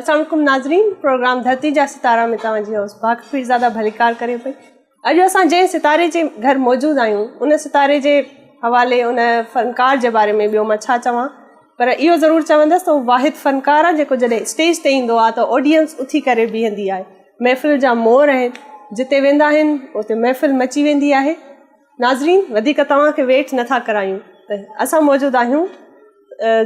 अस्सलामुअलैकुम नाज़रीन, प्रोग्राम धरती जा सितारा में तव्हांजी बाक़ी ज़्यादा भलीकार करे पई। अॼु असां जंहिं सितारे जे घर मौजूदु आहियूं उन सितारे जे हवाले उन फ़नकार जे बारे में ॿियो मां छा चवां, पर इहो ज़रूरु चवंदसि त उहो वाहिद फ़नकार आहे जेको जॾहिं स्टेज ते ईंदो आहे त ऑडियंस उथी करे बीहंदी आहे। महफ़िल जा मोर आहिनि, जिते वेंदा आहिनि उते महफ़िल मची वेंदी आहे। नाज़रीन, वधीक तव्हांखे वेट नथा करायूं त असां मौजूदु आहियूं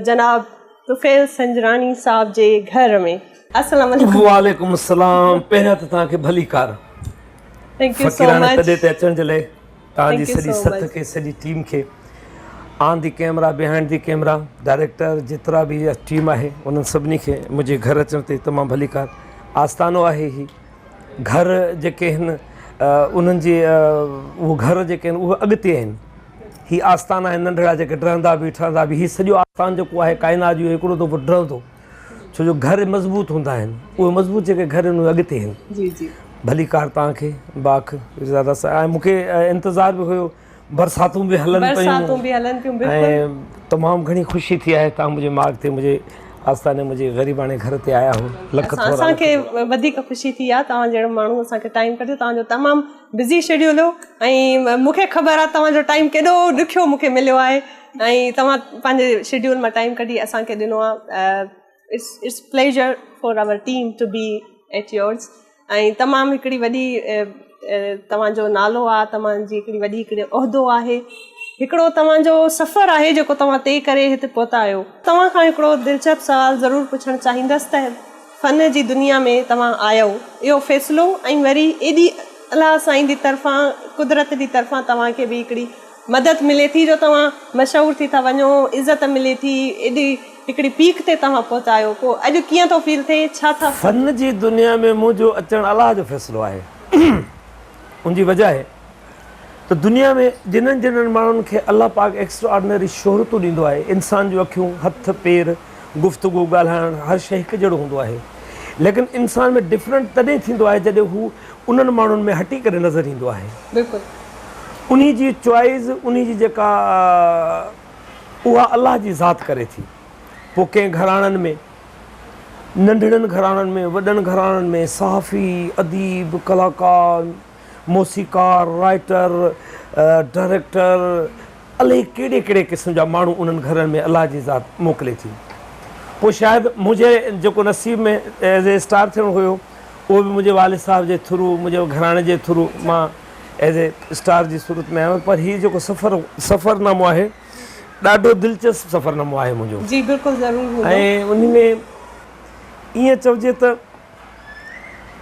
जनाब तुफ़ैल संजरानी साहब जे घर में। अस्सलाम वालेकुम। वालेकुम अस्सलाम। पहिरियां त तव्हांखे भलीकार। थैंक यू सो मच तॾहिं ते अचण जे लाइ तव्हांजी सॼी सथ खे, सॼी टीम खे, on the camera, behind the camera, director, जेतिरा बि टीम आहे उन्हनि सभिनी खे मुंहिंजे घर अचण ते तमामु भलीकार। आस्थानो आहे ही घर जेके आहिनि उन्हनि जी उहे घर जेके आहिनि उहे अॻिते आहिनि। ही आस्थाना आहिनि नंढड़ा जेके डरंदा बि ठहंदा बि। हीउ सॼो आस्थान जेको आहे काइनात जो हिकिड़ो दफ़ो डरंदो, छो जो घर मज़बूत हूंदा आहिनि। उहे मज़बूत जेके घर आहिनि उहे अॻिते आहिनि। जी जी, भलीकार तव्हांखे बाख ज़्यादा ऐं मूंखे इंतज़ारु बि हुयो, बरसातूं बि हलनि पियूं ऐं तमामु घणी ख़ुशी थी आहे तव्हां मुंहिंजे माॻ ते, मुंहिंजे आस्थाने, मुंहिंजे ग़रीबाणे घर ते आया हो। लख असांखे वधीक ख़ुशी थी आहे तव्हां जहिड़ो माण्हू असांखे टाइम कढियो। तव्हांजो तमामु बिज़ी शेड्यूल हो ऐं मूंखे ख़बर आहे तव्हांजो टाइम केॾो ॾुखियो मूंखे मिलियो आहे ऐं तव्हां पंहिंजे शेड्यूल मां टाइम कढी असांखे ॾिनो आहे। It's pleasure for our team to be at yours. ऐं तमामु हिकिड़ी वॾी तव्हांजो नालो आहे, तव्हांजी हिकिड़ी वॾी हिकिड़ो उहिदो आहे, हिकिड़ो तव्हांजो सफ़रु आहे जेको तव्हां तइ करे हिते पहुता आहियो। तव्हां खां हिकिड़ो दिलचस्प सुवालु ज़रूरु पुछणु चाहींदसि त फ़न जी दुनिया में तव्हां आयो, इहो फ़ैसिलो ऐं वरी एॾी अलाह साईं जी तरफ़ां, कुदरत जी तरफ़ां तव्हांखे बि हिकिड़ी मदद मिले थी जो तव्हां मशहूरु थी था वञो, इज़त मिले थी, एॾी हिकिड़ी पीक ते तव्हां पहुता आहियो। पोइ अॼु कीअं थो फील थिए, छा था? फ़न जी दुनिया में मुंहिंजो अचणु अलाह जो फ़ैसिलो आहे। उनजी वजह आहे त दुनिया में जिन्हनि जिन्हनि माण्हुनि खे अलाह पाक एक्स्ट्रा ऑर्डिनरी शोहरतूं ॾींदो आहे, इंसान जूं अखियूं, हथ पेर, गुफ़्तगू, ॻाल्हाइणु, हर शइ हिकु जहिड़ो हूंदो आहे। लेकिन इंसान में डिफरेंट तॾहिं थींदो आहे जॾहिं हू उन्हनि माण्हुनि में हटी करे नज़र ईंदो आहे। बिल्कुलु उन जी चॉइस, उन जी जेका उहा अलाह जी ज़ात करे थी। पोइ कंहिं घराणनि में, नंढड़नि घराणनि में, वॾनि घराणनि में, सहाफ़ी, अदीब, कलाकार, मौसीकार, राइटर, डायरेक्टर, अलाए कहिड़े कहिड़े क़िस्म जा माण्हू उन्हनि घरनि में अलाह जी ज़ात मोकिले थी। पोइ शायदि मुंहिंजे जेको नसीब में एज़ ए स्टार थियणो हुयो उहो बि मुंहिंजे वालिद साहब जे थ्रू, मुंहिंजे घराणे जे थ्रू मां एज़ ए स्टार जी सूरत में आहियां। पर हीउ जेको सफ़रनामो आहे ॾाढो दिलचस्प सफ़रनामो आहे मुंहिंजो। जी बिल्कुलु ज़रूरु। ऐं उन में ईअं चइजे त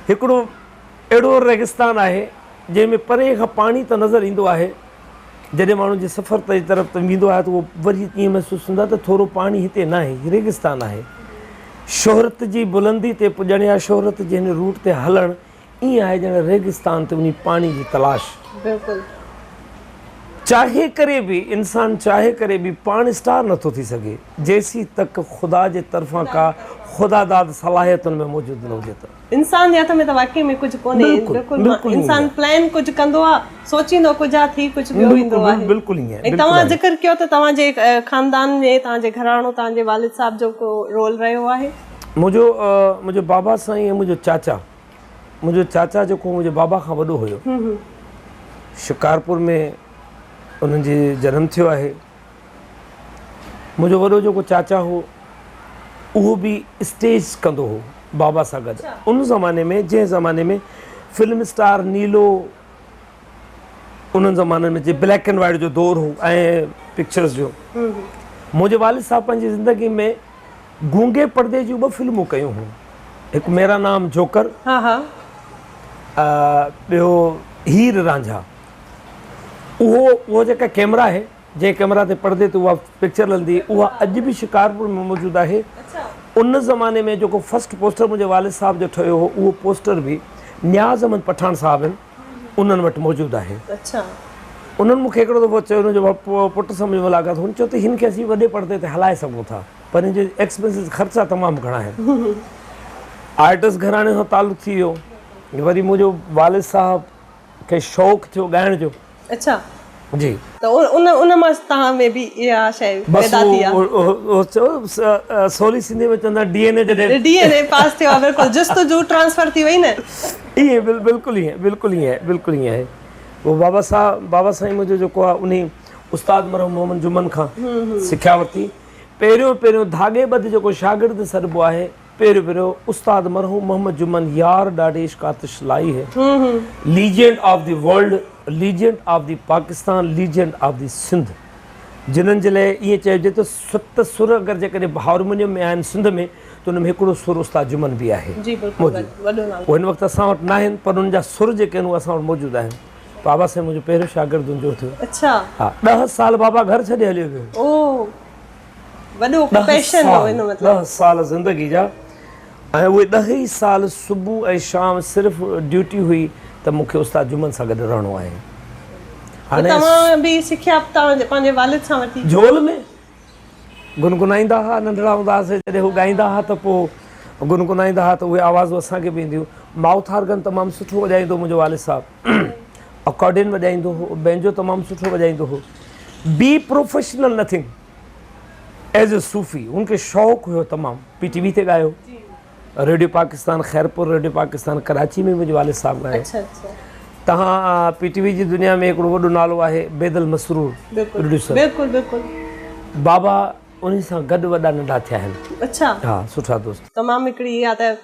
हिकिड़ो अहिड़ो रेगिस्तान आहे जंहिंमें परे खां पाणी त नज़र ईंदो आहे, जॾहिं माण्हू जे सफ़र जी तरफ़ वेंदो आहे त उहो वरी ईअं महसूसु हूंदो आहे त थोरो पाणी हिते न आहे, रेगिस्तान आहे। शोहरत जी बुलंदी ते पुॼण या शोहरत जे हिन रूट ते हलणु ईअं आहे ॼण रेगिस्तान ते उन पाणी जी तलाश। बिल्कुलु। चाहे करे बि, इंसान चाहे करे बि पाण स्टार नथो थी सघे जेसी तक ख़ुदा जे तरफ़ां का ख़ुदादाद सलाहियतुनि में मौजूदु न हुजे त। इंसान जे हथ में त वाक़ई में कुझु कोन्हे। बिल्कुलु इंसान प्लान कुझु कंदो आहे, सोचींदो कुझु आहे, थी कुझु ॿियो ईंदो आहे। बिल्कुलु ईअं। ऐं तव्हां ज़िक्र कयो त तव्हांजे ख़ानदान में तव्हांजे घराणो, तव्हांजे वालिद साहब जो को रोल रहियो आहे? मुंहिंजो बाबा साईं ऐं मुंहिंजो चाचा जेको मुंहिंजे बाबा खां वॾो हुयो, शिकारपुर में उन्हनि जी जनमु थियो आहे। मुंहिंजो वॾो जेको चाचा हो उहो बि स्टेज कंदो हो बाबा सां गॾु। उन ज़माने में, जंहिं ज़माने में फिल्म स्टार नीलो, उन्हनि ज़माननि में जे ब्लैक एंड वाइट जो दौरु हो ऐं पिक्चर्स जो, मुंहिंजे वालिद साहब पंहिंजी ज़िंदगी में गूंगे पर्दे जूं 2 फिल्मूं कयूं हुयूं। हिकु मेरा नाम जोकर, ॿियो हीर रांझा। उहो जेका कैमरा आहे, जंहिं कैमरा ते पर्दे ते उहा पिक्चर हलंदी, उहा अॼु बि शिकारपुर में मौजूदु आहे। उन ज़माने में जेको फस्ट पोस्टर मुंहिंजे वालिद साहब जो ठहियो हो, उहो पोस्टर बि नियाज़ अहमद पठान साहब आहिनि, उन्हनि वटि मौजूदु आहे। उन्हनि मूंखे हिकिड़ो दफ़ो चयो, हुनजो पुटु सां मुंहिंजो मुलाक़ात, हुन चयो त हिन खे असीं वॾे पर्दे ते हलाए सघूं था, पर हिन जो एक्सपेंसिस, ख़र्चा तमामु घणा आहिनि। आर्टिस्ट घराणे सां तालुक़ु थी वियो। वरी मुंहिंजो वालिद साहब खे शौक़ु थियो ॻाइण जो। जी त उन मां तव्हां में बि इहा शइ पैदा थी आहे। सवली सिंधी में चवंदा DNA जॾहिं DNA पास थियो आहे, बिल्कुलु जुस्तजू ट्रांसफर थी वई न। ईअं बिल्कुलु ईअं बिल्कुलु ईअं आहे। उहो बाबा साईं मुंहिंजो जेको आहे उन उस्ताद मरहूम मोहम्मद जुमन खां सिखिया वरिती। पहिरियों धागे ॿध जेको शागिर्द सॾिबो आहे, पहिरियों उस्ताद मरहूम मोहम्मद जुमन यार ॾाढी इश्कातिश लाई है, legend of the world, legend of the Pakistan, legend of the Sindh, जिन्हनि जे लाइ ईअं चइजे त 7 सुर अगरि जेकॾहिं हारमोनियम में आहिनि सिंध में त उन में हिकिड़ो सुर उस्ताद जुमन बि आहे। उहो हिन वक़्तु असां वटि न आहिनि, पर उन्हनि जा सुर जेके आहिनि उहे असां वटि मौजूदु आहिनि। बाबा साईं मुंहिंजो पहिरियों शागिर्द हुनजो थियो। अच्छा। हा, 10 साल बाबा घर छॾे हलियो वियो। ओ वॾो पैशन हो इन मतिलबु। 10 साल ज़िंदगी जा, ऐं उहे 10 ई साल सुबुह ऐं शाम सिर्फ़ु ड्यूटी हुई त मूंखे उस्ताद जुमन सां गॾु रहणो आहे। हाणे तव्हां बि सिखिया पंहिंजे वालिद सां वरिती? झोल में गुनगुनाईंदा हुआ, नंढड़ा हूंदा हुआसीं जॾहिं हू ॻाईंदा हुआ त पोइ गुनगुनाईंदा हुआ त उहे आवाज़ूं असांखे बि ईंदियूं। माउथ ऑर्गन तमामु सुठो वॼाईंदो मुंहिंजो वालिद साहिबु, अकॉर्डियन वॼाईंदो हो, बैंजो तमामु सुठो वॼाईंदो हो। Be professional nothing, as a सूफ़ी उनखे शौक़ु हुयो तमामु। PTV ते ॻायो, रेडियो पाकिस्तान खैरपुर, रेडियो पाकिस्तान कराची में मुंहिंजो वालिद साहिबु ॻायो। तव्हां PTV जी दुनिया में हिकिड़ो वॾो नालो आहे बेदल मसरूर प्रोड्यूसर। बाबा उन सां गॾु वॾा नंढा थिया आहिनि। अच्छा। हा, सुठा दोस्त। तमामु हिकिड़ी इहा त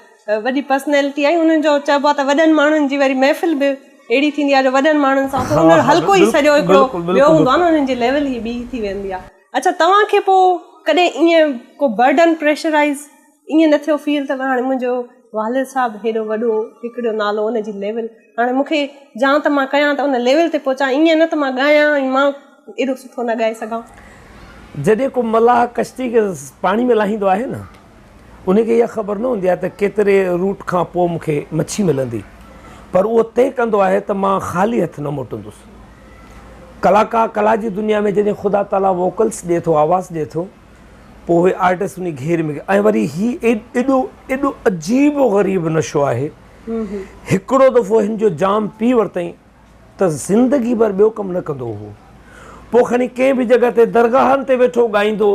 वॾी पर्सनैलिटी आहे। उन्हनि जो चइबो आहे त वॾनि माण्हुनि जी वरी महफ़िल बि अहिड़ी थींदी आहे जो वॾनि माण्हुनि सां हल्को ई सॼो हिकिड़ो ॿियो हूंदो आहे न, उन्हनि जी लेवल ई ॿी थी वेंदी आहे। अच्छा, तव्हांखे पोइ कॾहिं ईअं को बर्डन प्रेशराइज़ ईअं न थियो फील त हाणे मुंहिंजो वालिद साहिबु हेॾो वॾो हिकिड़ो नालो, उनजी लेवल हाणे मूंखे जां त मां कयां त उन लेवल ते पहुचां, ईअं न त मां ॻायां ऐं मां एॾो सुठो न ॻाए सघां? जॾहिं को मलाह कश्ती खे पाणी में लाहींदो आहे न, उनखे इहा ख़बर न हूंदी आहे त केतिरे रूट खां पोइ मूंखे मच्छी मिलंदी, पर उहो तइ कंदो आहे त मां ख़ाली हथ न मोटंदुसि। कला जी दुनिया में जॾहिं ख़ुदा ताला वोकल्स ॾिए थो, आवाज़ु ॾिए थो, पोइ उहे आर्टिस्ट उन घेर में, ऐं वरी हीउ एॾो अजीब ग़रीब नशो आहे। हिकिड़ो दफ़ो हिन जो जाम पी वरितई त ज़िंदगी भर ॿियो कमु न कंदो हुओ। पोइ खणी कंहिं बि जॻह ते दरगाहनि ते वेठो ॻाईंदो,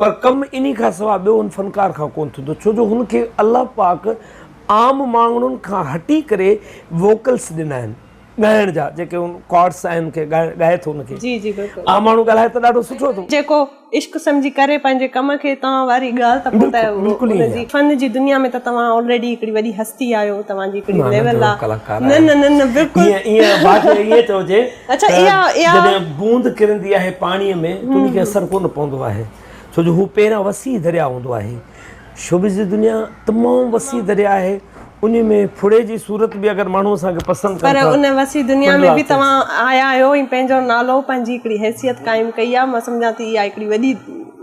पर कमु इन खां सवाइ ॿियो हुन फ़नकार खां कोन्ह थींदो, छो जो हुनखे अलाह पाक आम माण्हुनि खां हटी करे वोकल्स ॾिना आहिनि ॻाइण जा, जेके कॉर्ड्स आहिनि के ॻाए थो हुनखे। जी जी बिल्कुलु। आम माण्हू ॻाल्हाए त ॾाढो सुठो थो, जेको इश्क सम्झी करे पंहिंजे कम खे तव्हां वारी ॻाल्हि त पोइ त फन जी दुनिया में त तव्हां ऑलरेडी हिकिड़ी वॾी हस्ती आहियो, तव्हांजी हिकिड़ी लेवल आहे। न बिल्कुलु ईअं बात ईअं चइजे। अच्छा, जॾहिं बूंद किरंदी आहे पाणीअ में त उनखे असरु कोन पवंदो आहे, छो जो हू पहिरियां वसी दरिया हूंदो आहे। शोबिज़ जी दुनिया तमामु वसी दरिया आहे, उन में फुड़े जी सूरत बि अगरि माण्हू असांखे पसंदि करे, पर उन वसी दुनिया में बि तव्हां आया आहियो ऐं पंहिंजो नालो, पंहिंजी हिकिड़ी हैसियत क़ाइमु कई आहे। मां सम्झां थी इहा हिकिड़ी वॾी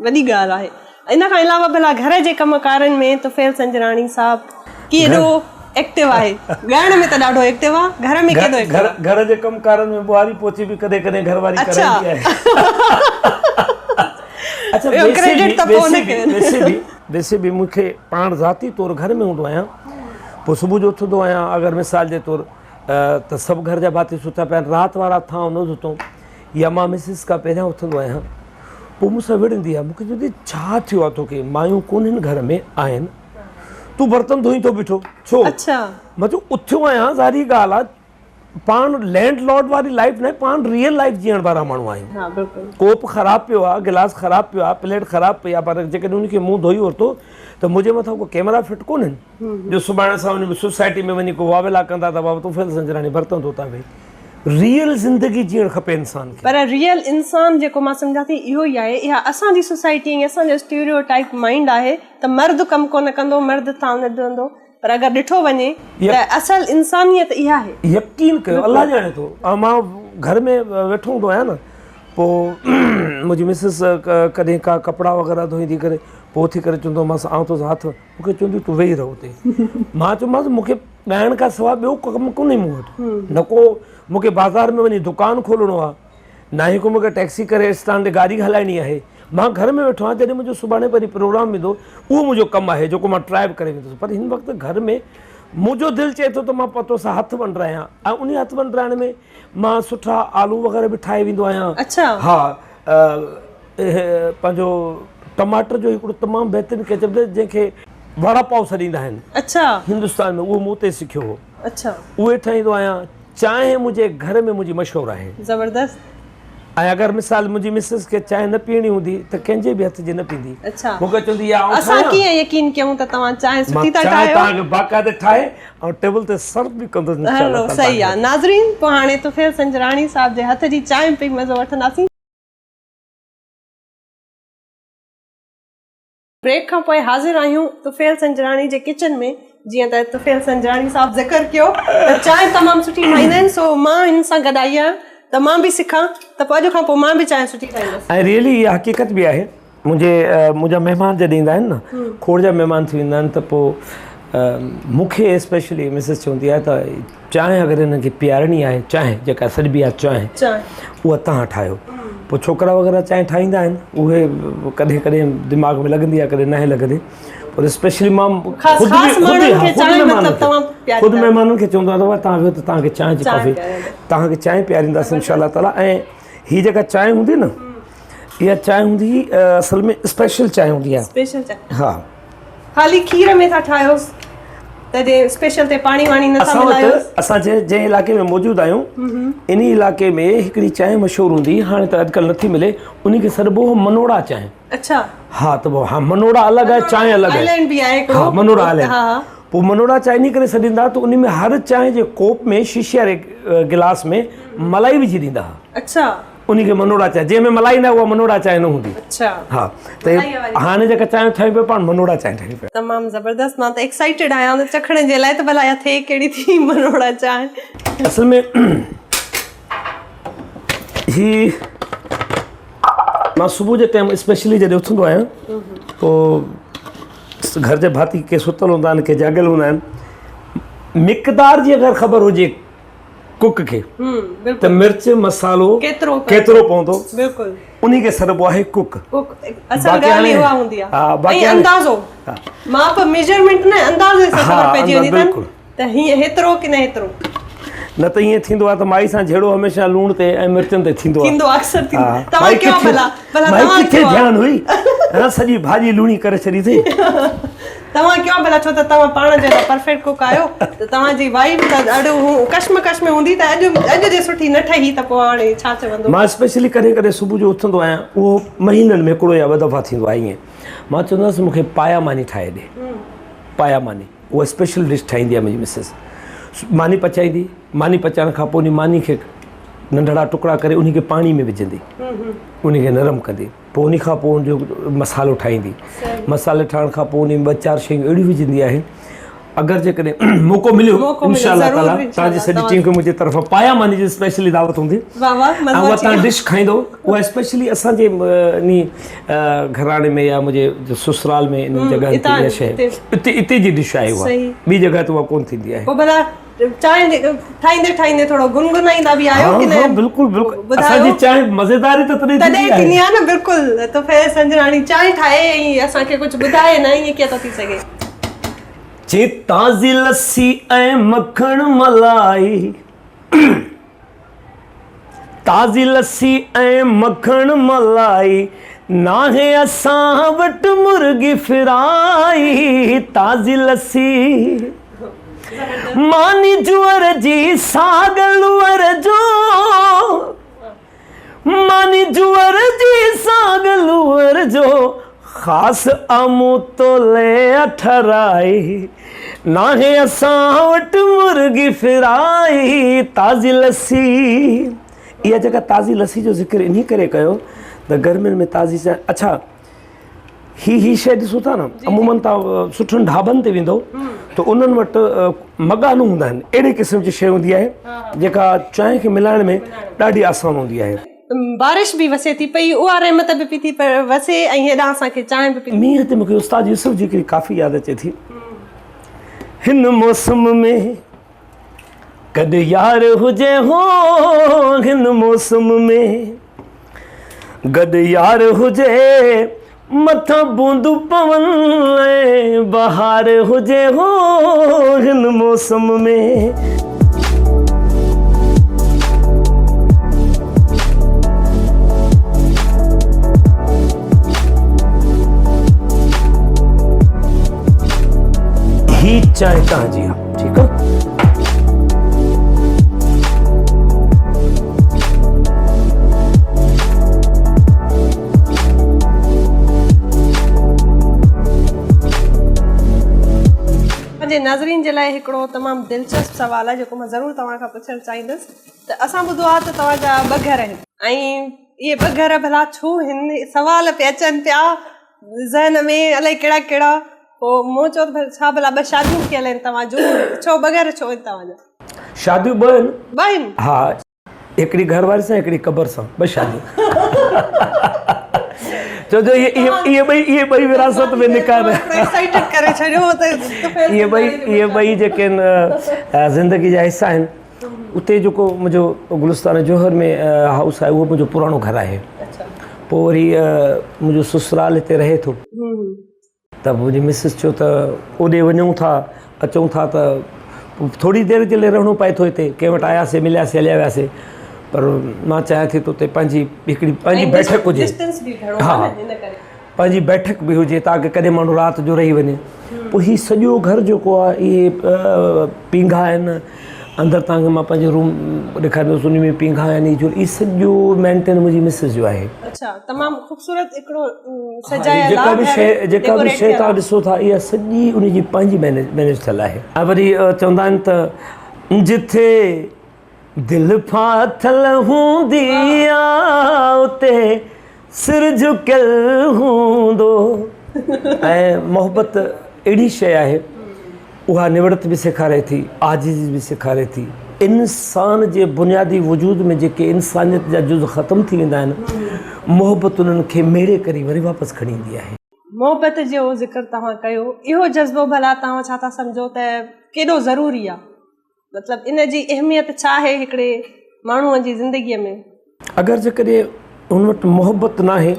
ॻाल्हि आहे। इन खां अलावा भला घर जे कमकारनि में तुफ़ैल संजराणी साहिबु केॾो एक्टिव आहे? ॻाइण में त ॾाढो एक्टिव आहे, घर में केॾो एक्टिव आहे? घर जे कमकारनि में ॿुहारी पोची बि कॾहिं कॾहिं घरवारी कराईंदी आहे। अच्छा, वैसे बि मूंखे पाण ज़ाती तौरु घर में हूंदो आहियां, पोइ सुबुह जो उथंदो आहियां, अगरि मिसाल जे तौरु त सभु घर जा भाती सुता पिया आहिनि, राति वारा थां न धुतऊं, या मां मिसिस खां पहिरियां उथंदो आहियां, पोइ मूंसां विढ़ंदी आहे, मूंखे चवंदी छा थियो आहे तोखे, मायूं कोन्हनि घर में आहिनि, तूं बर्तन धोई थो बीठो छो? मां चयो उथियो आहियां, ज़ाहिरी ॻाल्हि आहे, पाण लैंड लॉर्ड वारी लाइफ न, पाण रियल लाइफ जीअण वारा माण्हू आहियूं। कोप ख़राबु पियो आहे, गिलास ख़राबु पियो आहे, प्लेट ख़राबु पई आहे, पर जेकॾहिं उनखे मुंहुं धोई वरितो त मुंहिंजे मथां को कैमरा फिट कोन्हनि जो सुभाणे असां उन सोसाइटी में वञी को वावेला कंदा त बाबा तुफ़ैल संजराणी बर्तन धोता भई। रियल ज़िंदगी जीअण खपे इंसान खे। पर रियल इंसान जेको मां सम्झां थी इहो ई आहे, इहा असांजी सोसाइटी ऐं असांजो स्टीरियोटाइप माइंड आहे त मर्द कमु कोन कंदो, मर्द थां न धोईंदो, पर अगरि ॾिठो वञे त असल इंसानियत इहा आहे। यकीन कयो, अलाह ॼाणे थो। मां घर में वेठो हूंदो आहियां न, पोइ मुंहिंजी मिसिस कॾहिं का कपिड़ा वग़ैरह धोईंदी करे, पोइ उथी करे चवंदोमांसि आउं तोसां हथ, मूंखे चवंदी तूं वेही रहो हुते। मां चयोमांसि मूंखे ॻाइण खां सवाइ ॿियो कमु कोन्हे मूं वटि, न को मूंखे बाज़ारि में वञी दुकानु खोलणो आहे, न ई को मूंखे टैक्सी करे स्टैंड ते गाॾी हलाइणी आहे। मां घर में वेठो आहियां, जॾहिं मुंहिंजो सुभाणे वरी प्रोग्राम ईंदो, उहो मुंहिंजो कमु आहे जेको मां ट्राई करे वेंदुसि। पर हिन वक़्तु घर में मुंहिंजो दिलि चए थो त मां पतो सां हथु वंडरायां ऐं उन हथु वंडराइण में मां सुठा आलू वग़ैरह बि ठाहे वेंदो आहियां। अच्छा। हा, पंहिंजो टमाटर जो हिकिड़ो तमामु बहितरीनु केचप जंहिंखे वड़ा पाव सॾींदा आहिनि। अच्छा। हिंदुस्तान में उहो मूं ते सिखियो हो। अच्छा। उहे ठाहींदो आहियां। चांहि मुंहिंजे घर में मुंहिंजी मशहूरु आहे। ज़बरदस्त। ऐं अगरि मिसाल मुंहिंजी मिसिस खे चांहि न पीअणी हूंदी त कंहिंजे बि हथ जी न पींदी। अच्छा। मूंखे चवंदी असां कीअं यकीन कयूं त तव्हां चांहि सुठी था ठाहियो? तव्हांखे बाक़ाइदे ठाहे ऐं टेबल ते सर्व बि कंदुसि इंशाअल्लाह। सही आहे। नाज़रीन, पोइ हाणे तुफ़ैल संजराणी साहिब जे हथ जी चांहि पी मज़ो वठंदासीं। ब्रेक खां पोइ हाज़िर आहियूं तुफ़ैल संजराणी जे किचन में। जीअं त तुफ़ैल संजराणी साहिब ज़िक्र कयो त चांहि तमामु सुठी ठाहींदा आहिनि, सो मां हिन सां गॾु आई आहियां त मां बि सिखां त पोइ अॼु खां पोइ मां बि चांहि सुठी ठाहींदसि। ऐं रियली इहा हक़ीक़त बि आहे। मुंहिंजा महिमान जॾहिं ईंदा आहिनि न, खोड़ जा महिमान थी वेंदा आहिनि, त पोइ मूंखे स्पेशली मिसिस चवंदी आहे त चांहि अगरि हिननि खे पीआरणी आहे, चांहि जेका सॾिबी आहे चांहि, उहा तव्हां ठाहियो। पोइ छोकिरा वग़ैरह चांहि ठाहींदा आहिनि, उहे कॾहिं कॾहिं दिमाग़ में लॻंदी आहे, कॾहिं न लॻंदी। पर स्पेशली मां ख़ुदि महिमाननि खे चवंदो आहियां तव्हां वियो त तव्हांखे चांहि जी खपे, तव्हांखे चांहि पीआरींदासीं इंशाअल्लाह ताला। ऐं हीअ जेका चांहि हूंदी न, इहा चांहि हूंदी असल में स्पेशल चांहि हूंदी आहे। स्पेशल चांहि? हा। ख़ाली खीर में था ठाहियोसि तॾहिं स्पेशल ते पाणी वाणी नथा मिलायोसि? असां जंहिं इलाइक़े में मौजूदु आहियूं, इन इलाइक़े में हिकिड़ी चांहि मशहूरु हूंदी, हाणे त अॼुकल्ह नथी मिले, उन खे सॾिबो हो मनोड़ा चांहि। अच्छा। हा, त पोइ हा, मनोड़ा अलॻि आहे, चांहि अलॻि आहे। हा, मनोड़ा आइलैंड। पोइ मनोड़ा चांहि इन करे सॾींदा त उन में हर चांहि जे कोप में, शीशे वारे गिलास में मलाई विझी ॾींदा हुआ। अच्छा। उनखे मनोड़ा चांहि, जंहिंमें मलाई न, उहा मनोड़ा चांहि न हूंदी। अच्छा। हा, त हाणे जेका चांहि ठाहियूं पिया पाण, मनोड़ा चांहि ठाहियूं पिया। तमामु ज़बरदस्त। मां त एक्साइटेड आहियां त चखण जे लाइ, त भला इहा थिए कहिड़ी थी मनोड़ा चांहि। असल में ही मां सुबुह जे टाइम स्पेशली जॾहिं उथंदो आहियां, पोइ घर जे भाती के सुतल हूंदा आहिनि, के जाॻियल हूंदा आहिनि। मिक़दार जी अगरि ख़बर हुजे कुक खे त मिर्च मसालो केतिरो पवंदो, उन खे सॾिबो आहे कुक। माप मेजरमेंट न, अंदाज़े सां ख़बर पइजी वेंदी अथनि त हीअं हेतिरो की न हेतिरो। न त ईअं थींदो आहे त माई सां जहिड़ो हमेशह लूण ते ऐं मिर्चनि ते थींदो आहे। किथे ध्यानु हुई, सॼी भाॼी लूणी करे छॾी थी। तव्हां कयो भला, छो त तव्हां पाण जे परफेक्ट कुक आहियो, त तव्हांजी वाइफ त ॾाढो कश्मकश में हूंदी त अॼु जे सुठी न ठही त पोइ हाणे छा चवंदो। मां स्पेशली कॾहिं कॾहिं सुबुह जो उथंदो आहियां, उहो महीननि में हिकिड़ो या ॿ दफ़ा थींदो आहे। ईअं मां चवंदुसि मूंखे पाया मानी ठाहे ॾे। पाया मानी उहा स्पेशल डिश ठाहींदी आहे मुंहिंजी मिसिस। मानी पचाईंदी, मानी पचाइण खां पोइ उन मानी खे नंढड़ा टुकड़ा करे उन खे पाणी में विझंदी, उन खे नरम कंदी, पोइ उन खां पोइ उनजो मसालो ठाहींदी। मसाले ठाहिण खां पोइ उन में 2-4 शयूं अहिड़ियूं विझंदी आहे। अगरि जेकॾहिं मौक़ो मिलियो इंशाअल्लाह ताला तव्हांजी सॼी टीम खे मुंहिंजी तरफ़ां पाया मानी जी स्पेशली दावत हूंदी, ऐं उहा तव्हां डिश खाईंदो। उहा स्पेशली असांजे इन घराणे में या मुंहिंजे ससुराल में इन जॻह ते इहा शइ इते जी डिश आहे। उहा ॿी जॻह ते उहा कोन थींदी आहे। चांहि ठाहींदे ठाहींदे थोरो गुनगुनाईंदा बि आहियो कि न? बिल्कुलु बिल्कुलु। असांजी चांहि मज़ेदारी त तॾहिं थींदी आहे न। बिल्कुलु। तुफ़ैल संजराणी चांहि ठाहे ऐं असांखे कुझु ॿुधाए न, ईअं कीअं थो थी सघे? चे ताज़ी लस्सी ऐं मखण मलाई, ताज़ी लस्सी ऐं मखण मलाई, नाहे असां वटि मुर्गी फ्राई। ताज़ी लस्सी मानी जुअर जी साग लूअर जो, मानी जुअर जी साग लूअर जो, ख़ासि आमू तोले अठराई, नाहे असां वटि मुर्गी फ्राई। ताज़ी लस्सी, इहा जेका ताज़ी लस्सी जो ज़िक्र इन करे कयो त गर्मियुनि में ताज़ी चांहि। अच्छा, ही शइ ॾिसो था न, अमूमन तव्हां सुठनि ढाबनि ते वेंदो त उन्हनि वटि मगानू हूंदा आहिनि। अहिड़े क़िस्म जी शइ हूंदी आहे जेका चांहि खे मिलाइण में ॾाढी आसान हूंदी आहे। बारिश बि वसे थी पई, उहा रहमत बि पई थी वसे, ऐं हेॾां असांखे चांहि बि पई। मींहं ते मूंखे उस्ताद यूसुफ जी हिकिड़ी काफ़ी यादि अचे थी। हिन मौसम में कॾहिं यार हुजे हो, हिन मौसम में गॾु यार हुजे, मथा बूंदू पवन बहार हुजे हो हिन मौसम में। ही चाहे तव्हांजी आहे, ठीकु आहे। मुंहिंजे नाज़रीन जे लाइ हिकिड़ो तमामु दिलचस्प सुवालु आहे जेको मां ज़रूरु तव्हां खां पुछणु चाहींदसि। त असां ॿुधो आहे त तव्हांजा 2 घर आहिनि ऐं इहे 2 घर भला छो हिन सुवाल पिया अचनि पिया ज़हन में अलाए कहिड़ा कहिड़ा। पोइ मूं चयो त छा भला 2 शादियूं कयल आहिनि तव्हांजो, छो 2 घर छो आहिनि तव्हांजा? शादियूं 2 आहिनि। 2 आहिनि? हा, हिकिड़ी घरवारी सां हिकिड़ी क़बर सां, 2 शादियूं। छो जो इहे ॿई विरासत में निकाल एक्साइटेड करे छॾियो त इहे ॿई जेके आहिनि ज़िंदगी जा हिसा आहिनि। उते जेको मुंहिंजो गुलिस्तान जौहर में हाउस आहे उहो मुंहिंजो पुराणो घर आहे। पोइ वरी मुंहिंजो ससुराल हिते रहे थो त मुंहिंजी मिसिस चयो त ओॾे वञूं था अचूं था त थोरी देरि जे लाइ रहणो पए थो हिते। कंहिं वटि आयासीं मिलियासीं हलिया वियासीं, पर मां चाहियां थी त उते हिकिड़ी पंहिंजी बैठक हुजे। हा, पंहिंजी बैठक बि हुजे ताकी कॾहिं माण्हू राति जो रही वञे। पोइ हीउ सॼो घर जेको आहे इहे पींघा आहिनि। अंदरि तव्हांखे मां पंहिंजो रूम ॾेखारींदुसि, उन में पींघा आहिनि। इहे सॼो मेंटेन मुंहिंजी मिसिस जो आहे। अच्छा, तमामु ख़ूबसूरत हिकिड़ो सजायल जेका बि शइ तव्हां ॾिसो था इहा सॼी उनजी पंहिंजी मैनेज थियल आहे। ऐं वरी चवंदा आहिनि त जिथे दिलि फाथल हूंदी आहे उते सिर झुकियल हूंदो। ऐं मोहबत अहिड़ी शइ आहे उहा निवड़त बि सेखारे थी, आजिज़ी बि सेखारे थी। इंसान जे बुनियादी वजूद में जेके इंसानियत जा जुज़ ख़तमु थी वेंदा आहिनि, मोहबत उन्हनि खे मेड़े करे वरी वापसि खणी ईंदी आहे। मोहबत जो ज़िक्र तव्हां कयो, इहो जज़्बो भला तव्हां छा था सम्झो त केॾो ज़रूरी आहे? मतिलबु इन जी अहमियत छा आहे हिकिड़े माण्हूअ जी ज़िंदगीअ में? अगरि जेकॾहिं हुन वटि मोहबत न आहे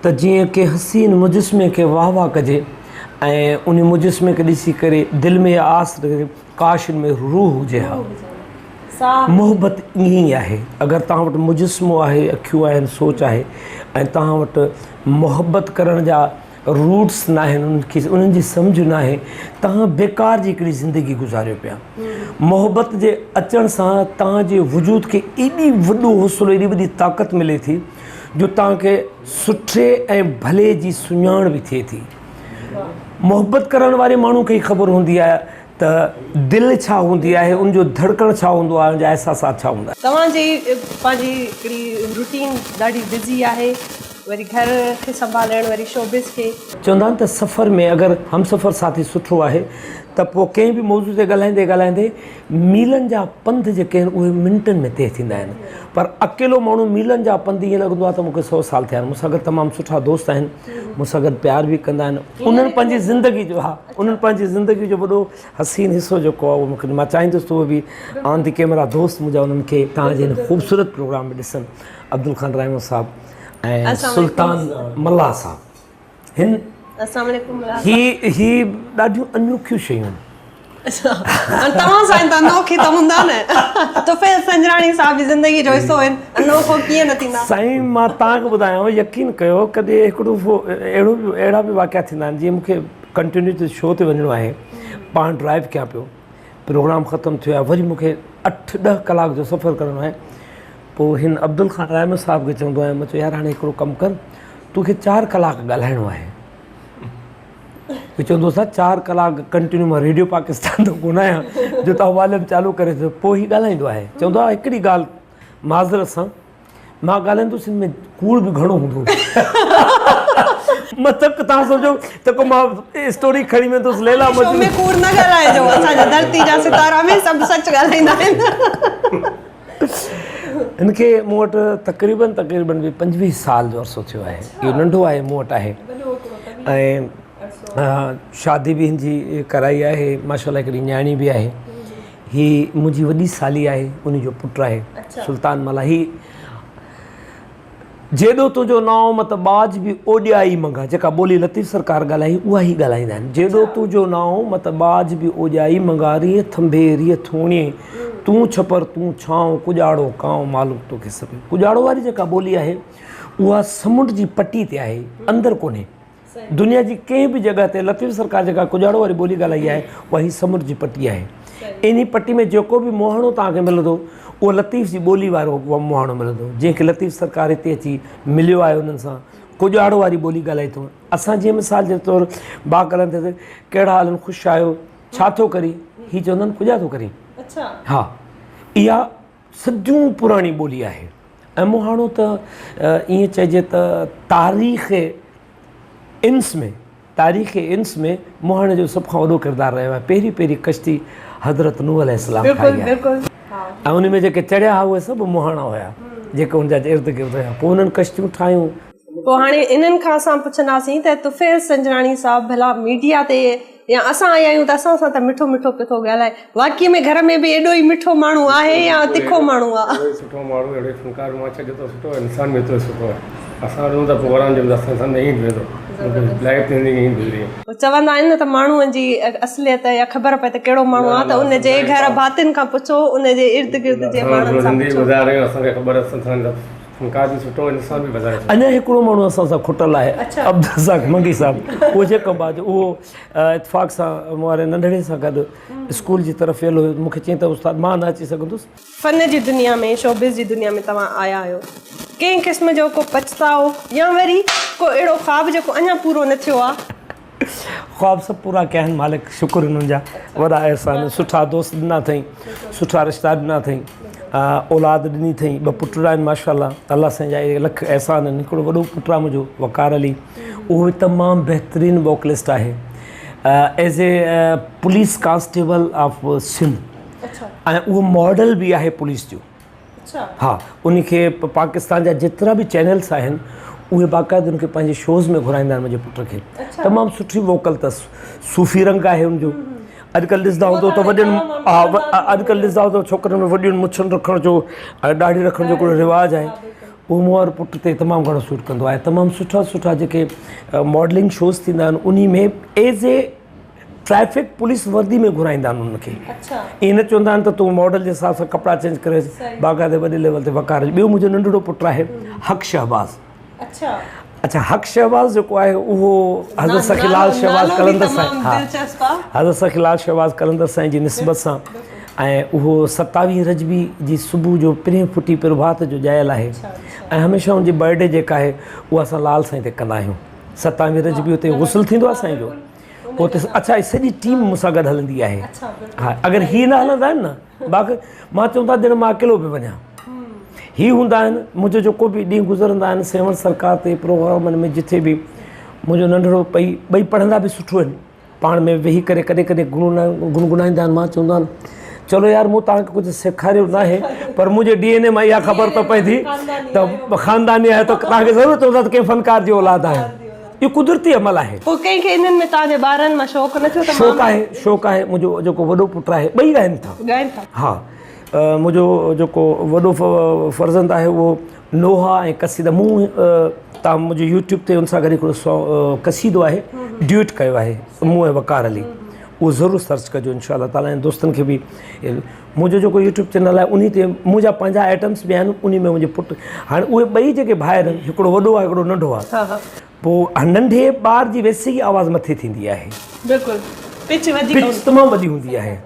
त जीअं की हसीन मुजस्मे खे वाह वाह कजे ऐं उन मुजस्मे खे ॾिसी करे दिलि में आस काश में रूह हुजे। हा, मोहबत ईअं ई आहे। अगरि तव्हां वटि मुजस्मो आहे, अखियूं आहिनि, सोच आहे ऐं तव्हां वटि मोहबत करण जा रूट्स न आहिनि, उन्हनि जी सम्झ न आहे, तव्हां बेकार जी हिकिड़ी ज़िंदगी गुज़ारियो पिया। मोहबत जे अचण सां तव्हांजे वजूद खे एॾी वॾो हौसलो, एॾी वॾी ताक़त मिले थी जो तव्हांखे सुठे ऐं भले जी सुञाण बि थिए थी। मोहबत करण वारे माण्हू खे ख़बर हूंदी आहे त दिलि छा हूंदी आहे, उनजो धड़कण छा हूंदो आहे, उनजा अहसासात छा हूंदा आहिनि। तव्हांजी पंहिंजी हिकिड़ी रूटीन ॾाढी बिज़ी आहे, वरी घर खे संभालणु, वरी शोबिस खे। चवंदा आहिनि त सफ़र में अगरि हमसफ़र साथी सुठो आहे त पोइ कंहिं बि मौज़ू ते ॻाल्हाईंदे ॻाल्हाईंदे मीलनि जा पंध जेके आहिनि उहे मिंटनि में तय थींदा आहिनि। पर अकेलो माण्हू मीलनि जा पंध ईअं लॻंदो आहे त मूंखे 100 साल थिया आहिनि। मूंसां गॾु तमामु सुठा दोस्त आहिनि, मूंसां गॾु प्यार बि कंदा आहिनि। उन्हनि पंहिंजी ज़िंदगी जो, हा, उन्हनि पंहिंजी ज़िंदगी जो वॾो हसीन हिसो जेको आहे उहो मूंखे, मां चाहींदुसि त उहो बि ऑन दी कैमरा दोस्त मुंहिंजा उन्हनि खे तव्हांजे हिन ख़ूबसूरत प्रोग्राम में ॾिसनि। अब्दुल खान रहमान साहब ऐं सुल्तान मल्ला साहब। हिन ही ॾाढियूं अनोखियूं शयूं आहिनि। तव्हां सां त अनोखी त हूंदा न, तुफ़ैल संजराणी साहब जी ज़िंदगी जो हिसो आहिनि, अनोखो कीअं न थींदा? साईं, मां तव्हांखे ॿुधायांव, यकीन कयो, कॾहिं हिकिड़ो अहिड़ा बि वाक़िया थींदा आहिनि। जीअं मूंखे कंटिन्यू शो ते वञिणो आहे, पाण ड्राइव कयां पियो, प्रोग्राम ख़तमु थियो आहे, वरी मूंखे 8-10 कलाक जो सफ़र करिणो आहे। पोइ हिन अब्दुल खान रहमान साहब खे चवंदो आहियां, मां चयो यार हाणे हिकिड़ो कमु कर, तोखे 4 कलाक ॻाल्हाइणो आहे। चवंदो असां 4 कलाक कंटिन्यू मां रेडियो पाकिस्तान त कोन आहियां जो तव्हां वॉल्यूम चालू करे थो। पोइ ई ॻाल्हाईंदो आहे। चवंदो आहे हिकिड़ी ॻाल्हि माज़रत सां मां ॻाल्हाईंदुसि, हिन में कूड़ बि घणो हूंदो। मतिलबु तव्हां सम्झो त को मां स्टोरी खणी वेंदुसि, लैला मजनू में कूड़ न ॻाल्हाइजो, असांजा धरती जा सितारा में सभु सच ॻाल्हाईंदा आहिनि। हिनखे मूं वटि तक़रीबन बि 25 साल जो अर्सो थियो आहे। इहो नंढो आहे, मूं वटि आहे ऐं शादी बि हिनजी कराई आहे, माशाल्लाह हिकिड़ी न्याणी बि आहे। हीअ मुंहिंजी वॾी साली आहे, उन जो पुटु आहे सुल्तान मल्ला। ही जेॾो तुंहिंजो नाव मत बाज बि ओॼाई मंगा, जेका ॿोली लतीफ़ सरकार ॻाल्हाई उहा ई ॻाल्हाईंदा आहिनि। जेॾो तुंहिंजो नाव मत बाज बि ओॼाई मंगा, रीह थंभे रीह थोणी, तूं छपर तूं छांव, कुॼाड़ो कांव मालूम तोखे सभु। कुॼाड़ो वारी जेका ॿोली आहे उहा समुंड जी पटी ते आहे, अंदरि कोन्हे। दुनिया जी कंहिं बि जॻह ते लतीफ़ सरकार जेका कुॼाड़ो वारी ॿोली ॻाल्हाई आहे उहा ही समुंड जी पटी आहे। इन पटी में जेको बि मोहाणो तव्हांखे मिलंदो उहो लतीफ़ जी ॿोली वारो उहो मोहाणो मिलंदो, जंहिंखे लतीफ़ सरकार हिते अची मिलियो आहे उन्हनि सां, कुॼाड़ो वारी ॿोली ॻाल्हाए थो। असां जीअं मिसाल जे तौरु भाउ करण ते कहिड़ा हाल आहिनि, ख़ुशि आहियो, छा थो करी, हीअ चवंदा आहिनि कुॼा थो करी। हा, इहा सदियूं पुराणी ॿोली आहे। ऐं मोहाणो त ईअं चइजे त तारीख़ इंस में मोहाणे जो सभ खां वॾो किरदारु रहियो आहे। पहिरीं पहिरीं कश्ती हज़रत नूह अलैहिस्सलाम ठाही आहे ऐं उन में जेके चढ़िया हुआ उहे सभु मोहाणा हुया जेके हुनजा इर्द गिर्द हुया। पोइ हुननि कश्तियूं ठाहियूं। पोइ हाणे इन्हनि खां असां पुछंदासीं त तुफ़ैल संजराणी साहिबु भला मीडिया ते या असां आया आहियूं त असां सां त मिठो मिठो पियो थो ॻाल्हाए, वाक़ई में घर में बि एॾो ई मिठो माण्हू आहे या तिखो माण्हू आहे? सुठो माण्हू, अहिड़ो फनकार मां छॾे थो, सुठो इंसान बि एतिरो सुठो आहे। असां रहूं त प्रोग्राम जे असां सां ईअं वेंदो लाइफ ईअं गुज़री। चवंदा आहिनि न त माण्हूअ जी असलियत या ख़बर पए त कहिड़ो माण्हू आहे त उन जे घर भातियुनि खां पुछो, उन जे इर्द गिर्द जे माण्हुनि सां ज़िंदगी गुज़ारे रहियूं, असांखे ख़बर आहे फनकार बि सुठो, इंसान बि वधाए। अञा हिकिड़ो माण्हू असां सां खुटल आहे, अब्दुल मंगी साहिबु। उहो जेको बाद उहो इतफ़ाक़ सां मूं वारे नंढड़े सां गॾु स्कूल जी तरफ़ वियल हुयो, मूंखे चई त उस्ताद मां न अची सघंदुसि। फ़न जी दुनिया में, शोबिज़ जी दुनिया में तव्हां आया आहियो, कंहिं क़िस्म जो को पछताओ या वरी को अहिड़ो ख़्वाबु जेको अञा पूरो न थियो आहे? ख़्वाब सभु पूरा कया आहिनि, मालिक शुक्र हुननि जा वॾा अहसान। सुठा दोस्त ॾिना अथई, सुठा रिश्ता ॾिना अथई, औलाद ॾिनी अथई, 2 पुट आहिनि माशाल्लाह, अलाह साईं जा लख अहसान आहिनि। हिकिड़ो वॾो पुटु आहे मुंहिंजो वकार अली, उहो तमामु बहितरीनु वोकलिस्ट आहे, as a police constable of Sindh, ऐं उहो मॉडल बि आहे पुलिस जो। हा, उनखे पाकिस्तान जा जेतिरा बि चैनल्स आहिनि उहे बाक़ाइदा उनखे पंहिंजे शोज़ में घुराईंदा आहिनि मुंहिंजे पुट खे। तमामु सुठी वोकल अथसि, सूफ़ी रंग आहे हुनजो। अॼुकल्ह ॾिसंदा हूंदो त वॾनि अॼुकल्ह ॾिसंदा हूंदो छोकिरनि में वॾियुनि मुछनि रखण जो ऐं ॾाढी रखण जो हिकिड़ो रिवाजु आहे, उहो मूं वारे पुट ते तमामु घणो सूट कंदो आहे। तमामु सुठा सुठा जेके मॉडलिंग शोज़ थींदा आहिनि उन में एज़ ए ट्रैफिक पुलिस वर्दी में घुराईंदा आहिनि उनखे। ईअं न चवंदा आहिनि त तूं मॉडल जे हिसाब सां कपिड़ा चेंज करे बाक़ाइदे वॾे लेवल ते वकार। ॿियो मुंहिंजो नंढड़ो पुटु आहे हक़ शहबाज़। अच्छा, हक़ शहबाज़ जेको आहे उहो हज़रत सखीलाल शहबाज़ कलंदर साईं, हा, हज़रत सखीलाल शहबाज़ कलंदर साईं जी निस्बत सां, ऐं उहो 27 रजबी जी सुबुह जो पिरें फुटी प्रभात जो ॼायल आहे। ऐं हमेशह हुनजी बर्थडे जेका आहे उहा असां लाल साईं ते कंदा आहियूं। 27 रजबी हुते गुस्ल थींदो आहे साईं जो हुते। अच्छा, सॼी टीम मूंसां गॾु हलंदी आहे। हा, अगरि हीअ न हलंदा आहिनि न बाक़ी मां चवंदा ॼण मां अकेलो पियो वञा। ही हूंदा आहिनि मुंहिंजो जेको बि ॾींहुं गुज़रंदा आहिनि सेवण सरकार ते प्रोग्रामनि में, जिथे बि मुंहिंजो नंढड़ो ॿई पढ़ंदा बि सुठो आहिनि, पाण में वेही करे कॾहिं कॾहिं गुनगुनाईंदा आहिनि। मां चवंदो आहिनि चलो यार मूं तव्हांखे कुझु सेखारियो न आहे, पर मुंहिंजे DNA मां इहा ख़बर त पए थी त ख़ानदानी आहे त तव्हांखे ज़रूरत हूंदा त कंहिं फनकार जी औलाद आहे। इहो कुदरती अमल आहे। पोइ कंहिंखे इन्हनि में तव्हांजे ॿारनि मां शौक़ु न थियो? शौक़ु आहे। मुंहिंजो जेको वॾो पुटु आहे, ॿई ॻाइनि था। हा, मुंहिंजो जेको वॾो फर्ज़ंद आहे उहो नोहा ऐं कसीदा। मूं तव्हां मुंहिंजो यूट्यूब ते हुन सां गॾु हिकिड़ो कसीदो आहे ड्यूट कयो आहे, मूं ऐं वकार अली, उहो ज़रूरु सर्च कजो इंशाअल्लाह ताला। ऐं दोस्तनि खे बि मुंहिंजो जेको यूट्यूब चैनल आहे उन ते मुंहिंजा पंहिंजा आइटम्स बि आहिनि, उन में मुंहिंजे पुटु। हाणे उहे ॿई जेके भाइर आहिनि, हिकिड़ो वॾो आहे हिकिड़ो नंढो आहे, पोइ नंढे ॿार जी वैसे ई आवाज़ मथे थींदी आहे, पिच तमामु वॾी हूंदी आहे।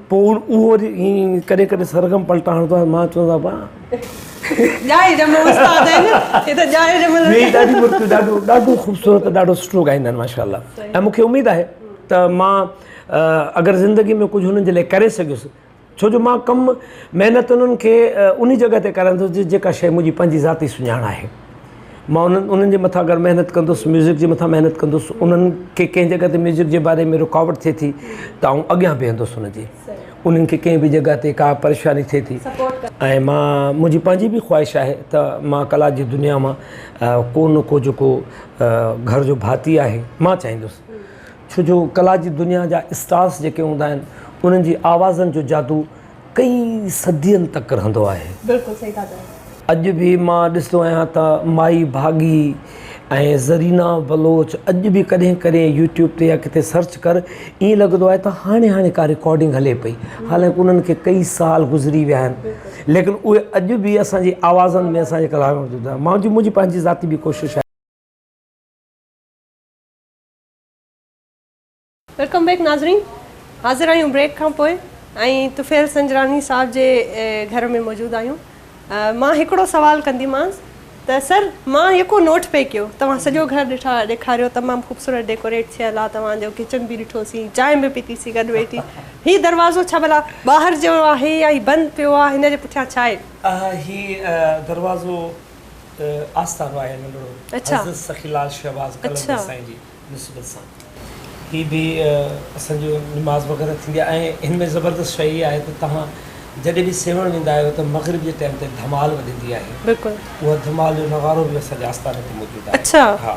पोइ उहो वरी ईअं कॾहिं कॾहिं सरगम पलटा हणंदो आहे। मां चवंदो आहे ॾाढो ख़ूबसूरत ॾाढो सुठो ॻाईंदा आहिनि माशाअल्लाह। ऐं मूंखे उमेदु आहे त मां अगरि ज़िंदगी में कुझु हुननि जे लाइ करे सघियुसि, छो जो मां कमु महिनत उन्हनि खे उन जॻह ते कराईंदुसि जेका शइ मुंहिंजी पंहिंजी ज़ाती सुञाण आहे। मां उन्हनि जे मथां अगरि महिनत कंदुसि, म्यूज़िक जे मथां महिनत कंदुसि, उन्हनि खे कंहिं जॻह ते म्यूज़िक जे बारे में रुकावट थिए थी त आउं अॻियां बीहंदुसि हुनजे, उन्हनि खे कंहिं बि जॻह ते का परेशानी थिए थी। ऐं मुंहिंजी पंहिंजी बि ख़्वाहिश आहे त मां कला जी दुनिया मां को न को जेको घर जो भाती आहे मां चाहींदुसि, छो जो कला जी दुनिया जा स्टार्स जेके हूंदा आहिनि उन्हनि जी आवाज़नि जो जादू कई सदियुनि तक रहंदो आहे। बिल्कुलु सही था चओ। अॼु बि मां ॾिसंदो आहियां त माई भागी ऐं ज़रीना बलोच अॼु बि कॾहिं कॾहिं यूट्यूब ते या किथे सर्च कर ईअं लॻंदो आहे त हाणे का रिकॉर्डिंग हले पई, हालांकि उन्हनि खे कई साल गुज़री विया आहिनि, लेकिन उहे अॼु बि असांजी आवाज़नि में असांजे कलाम मौजूदु आहे। मुंहिंजी पंहिंजी ज़ाती बि कोशिशि आहे। वेलकम बैक नाज़रीन, हाज़िर आहियूं ब्रेक खां पोइ ऐं तुफ़ैल संजरानी साहब जे घर में मौजूदु आहियूं। मां हिकिड़ो सवाल कंदीमांसि त सर, मां जेको नोट पे कयो, तव्हां सॼो घर ॾेखारियो, तमामु ख़ूबसूरत डेकोरेट थियल आहे, तव्हांजो किचन बि ॾिठोसीं, चांहि बि पीतीसीं गॾु वेठी, हीउ दरवाज़ो छा भला ॿाहिरि जो आहे या हीउ बंदि पियो आहे, हिन जे पुठियां छा आहे? हीउ दरवाज़ो आस्थानो आहे नंढड़ो, अच्छा, हज़रत सखीलाल शहबाज़ कलंदर साईं जी निस्बत सां। हीअ बि असांजो निमाज़ वग़ैरह थींदी आहे ऐं हिन में ज़बरदस्त शइ इहा आहे त तव्हां जॾहिं बि सेवण वेंदा आहियो त मग़रिब जे टाइम ते धमाल वॼंदी आहे। बिल्कुलु, उहा धमाल जो नगारो बि असांजे आस्थाने ते मौजूदु आहे। अच्छा, हा,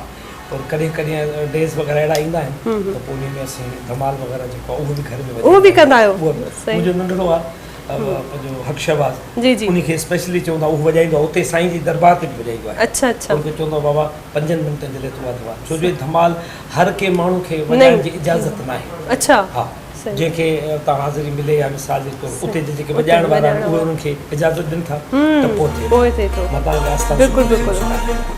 और कॾहिं कॾहिं डेज़ वग़ैरह अहिड़ा ईंदा आहिनि त पोइ उन में असीं धमाल वग़ैरह जेको आहे उहो बि घर में उहो बि कंदा आहियो? उहो मुंहिंजो नंढड़ो आहे पंहिंजो हक़ शहबाज़, जी जी, उनखे स्पेशली चवंदा उहो वॼाईंदो आहे, उते साईं जी दरबार ते बि वॼाईंदो आहे। अच्छा अच्छा, उनखे चवंदो आहे बाबा 5 मिंटनि जे लाइ तूं धमाल, छो जो धमाल हर के माण्हू खे वॼाइण जी इजाज़त न आहे। अच्छा, हा, जंहिंखे तव्हां हाज़िरी मिले या मिसाल जे तौर उते जेके वॼाइण वारा आहिनि उहे उन्हनि खे इजाज़त ॾियनि था त पोइ थिए थो। मां तव्हांखे आस्थान बिल्कुलु बिल्कुलु।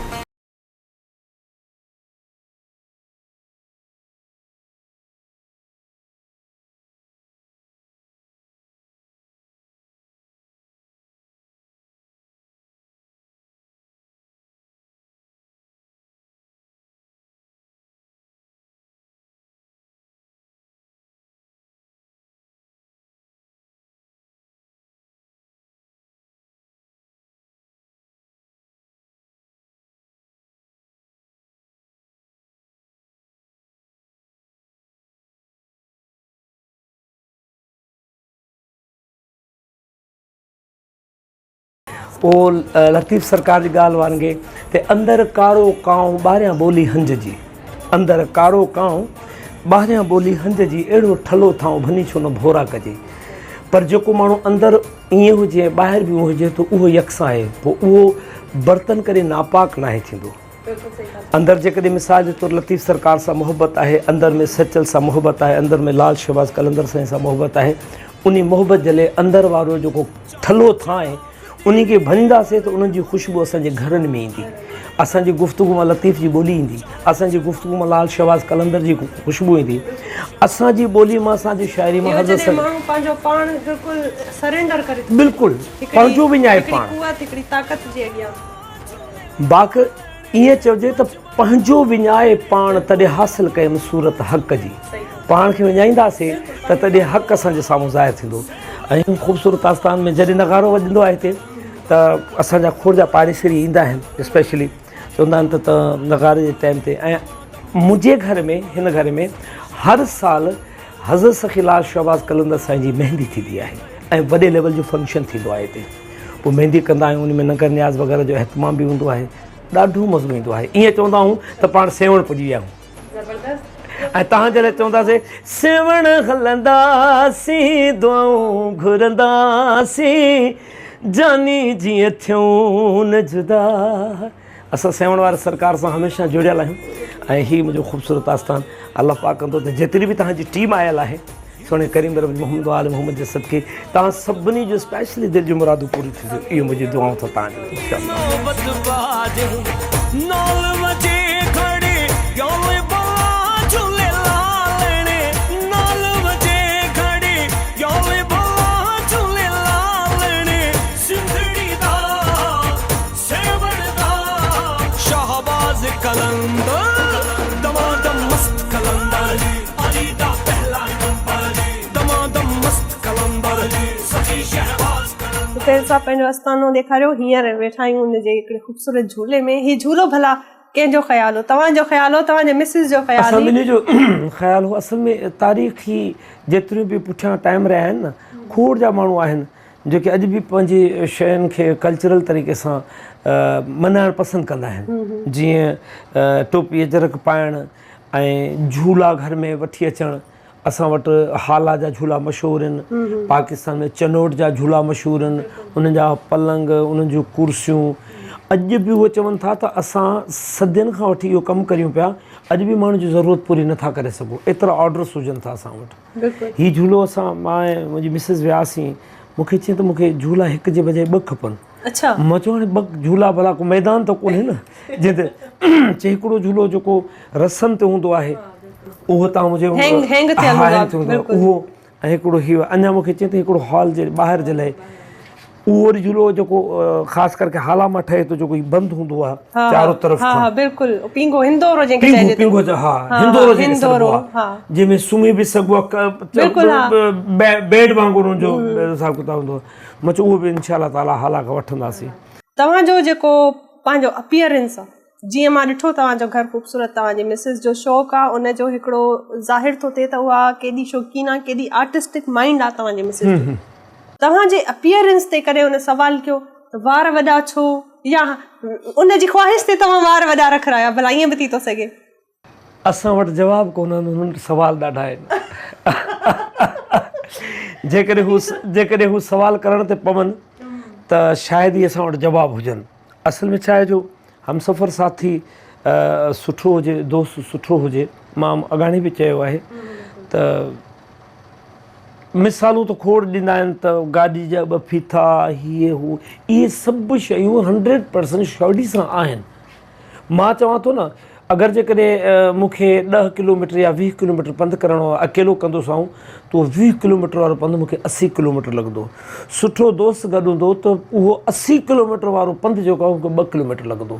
पोइ लतीफ़ सरकार जी ॻाल्हि वांगे ते अंदरि कारो कांउ ॿाहिरियां ॿोली हंज जी, अंदरि कारो कांउ ॿाहिरियां ॿोली हंज जी, अहिड़ो ठलो थाऊं भनी छो न भोरा कजे। पर जेको माण्हू अंदरि ईअं हुजे ॿाहिरि बि हुजे त उहो यकसां आहे, पोइ उहो बर्तन करे नापाक नाहे थींदो। अंदरि जेकॾहिं मिसाल जे तौरु लतीफ़ सरकार सां मोहबत आहे, अंदरि में सचल सां मोहबत आहे, अंदरि में लाल शहबाज़ कलंदर साईं सां मोहबत आहे, उन मोहबत जे लाइ अंदरि वारो जेको ठलो थां आहे उन खे भरींदासीं त उन्हनि जी ख़ुशबू असांजे घरनि में ईंदी, असांजी गुफ़्तगू मां लतीफ़ जी ॿोली ईंदी, असांजी गुफ़्तगू मां लाल शहबाज़ कलंदर जी ख़ुशबू ईंदी, असांजी ॿोली मां असांजी शाइरी मां हज़रत माण्हू पंहिंजो पाण बिल्कुलु सरेंडर करे, बिल्कुलु पंहिंजो विञाए पाण, हिकिड़ी ताक़त जे अॻियां बाक़ ईअं चइजे त पंहिंजो विञाए पाण तॾहिं हासिलु कयमि सूरत हक़ जी, पाण खे विञाईंदासीं त तॾहिं हक़ असांजे साम्हूं ज़ाहिर थींदो। ऐं ख़ूबसूरत आस्थान में जॾहिं नगारो वॼंदो आहे हिते त असांजा खोड़ जा पाड़ेसरी ईंदा आहिनि, स्पेशली चवंदा आहिनि त नगारे जे टाइम ते। ऐं मुंहिंजे घर में हिन घर में हर साल हज़रत सखीलाल शहबाज़ कलंदर साईं जी मेहंदी थींदी आहे ऐं वॾे लेवल जो फंक्शन थींदो आहे हिते, पोइ मेहंदी कंदा आहियूं, उन में नगर न्याज़ वग़ैरह जो अहतमाम बि हूंदो आहे, ॾाढो मज़ो ईंदो आहे। ईअं चवंदा आहियूं त पाण सेवण पुॼी विया आहियूं ऐं तव्हां जॾहिं चवंदासीं सेवण हलंदासीं दुआऊं घुरंदासीं जानी जीअं थियूं न जुदा, असां सेवण वारे सरकार सां हमेशह जुड़ियल आहियूं। ऐं हीउ मुंहिंजो ख़ूबसूरत आस्थान अलाह पाक कंदो त जेतिरी बि तव्हांजी टीम आयल आहे सोने करीम रब मोहम्मद आल मोहम्मद जे सदके तव्हां सभिनी जो स्पेशली दिलि जूं मुरादूं पूरी थींदियूं, इहो मुंहिंजी दुआऊं अथव तुफ़ैल साहब पंहिंजो आस्थानो ॾेखारियो, हींअर वेठा आहियूं हुनजे हिकिड़े ख़ूबसूरत झूले में। हीउ झूलो भला कंहिंजो ख़्यालु हो, तव्हांजो ख़्यालु हो, तव्हांजे मिसिस जो ख़्यालु? असां जो ख़्यालु हो। असल में तारीख़ी जेतिरियूं बि पुठियां टाइम रहिया आहिनि न, खोड़ जा माण्हू आहिनि जेके अॼु बि पंहिंजी शयुनि खे कल्चरल तरीक़े सां मल्हाइणु पसंदि कंदा आहिनि, जीअं टोपी अजरक पाइणु ऐं झूला घर में वठी अचणु असां वटि हाला जा झूला मशहूरु आहिनि, पाकिस्तान में चनोट जा झूला मशहूरु आहिनि, उन्हनि जा पलंग, उन्हनि जूं कुर्सियूं। अॼु बि उहे चवनि था त असां सदियुनि खां वठी इहो कमु करियूं पिया, अॼु बि माण्हुनि जी ज़रूरत पूरी नथा करे सघूं, एतिरा ऑर्डर्स हुजनि था असां वटि। हीउ झूलो असां, मां ऐं मुंहिंजी मिसिस वियासीं, मूंखे चई त मूंखे झूला हिकु जे बजाए 2 खपनि। अच्छा, मां चयो हाणे 2 झूला भला को मैदान त कोन्हे न जंहिं ते चई हिकिड़ो झूलो जेको रसनि ते हूंदो आहे उहो तव्हां मुंहिंजे उहो, ऐं हिकिड़ो हीउ अञा मूंखे चए त हिकिड़ो हॉल जे ॿाहिरि जे लाइ उहो वरी झूलो जेको ख़ासि करके हाला मां ठहे थो, जेको बंदि हूंदो आहे चारो तरफ़ जंहिंमें सुम्ही बि सघबो आहे, बेड वांगुरु हुनजो हिसाब किताब हूंदो आहे। मां चयो उहो बि इंशाअल्लाह ताला हाला खां वठंदासीं। तव्हांजो जेको पंहिंजो अपीयरेंस आहे, जीअं मां ॾिठो तव्हांजो घर ख़ूबसूरत, तव्हांजी मिसिस जो शौक़ु आहे, उनजो हिकिड़ो ज़ाहिर थो थिए त उहा केॾी शौक़ीन आहे, केॾी आर्टिस्टिक माइंड आहे तव्हांजी मिसिस जो। तव्हांजे अपीयरेंस ते कॾहिं उन सवाल कयो त वार वॾा छो, या उनजी ख़्वाहिश ते तव्हां वार वॾा रखाया, भला ईअं बि थी थो सघे? असां वटि जवाबु कोन आहिनि, हुननि सवाल ॾाढा आहिनि। जेकॾहिं हू सवाल करण ते पवनि त शायदि ई असां वटि जवाबु हुजनि। असल में छा आहे, जो हमसफ़र साथी सुठो हुजे, दोस्त सुठो हुजे, मां अॻाणे बि चयो आहे त मिसालूं त खोड़ ॾींदा आहिनि त गाॾी जा 2 फीथा, हीअ हू, इहे सभु शयूं 100% श्योरिटी सां आहिनि। मां चवां थो न, अगरि जेकॾहिं मूंखे 10 किलोमीटर या 20 किलोमीटर पंधु करिणो आहे, अकेलो कंदुसि आऊं, त 20 किलोमीटर वारो पंधु मूंखे 80 किलोमीटर लॻंदो। सुठो दोस्त गॾु हूंदो त उहो 80 किलोमीटर वारो पंधु जेको आहे मूंखे 2 किलोमीटर लॻंदो,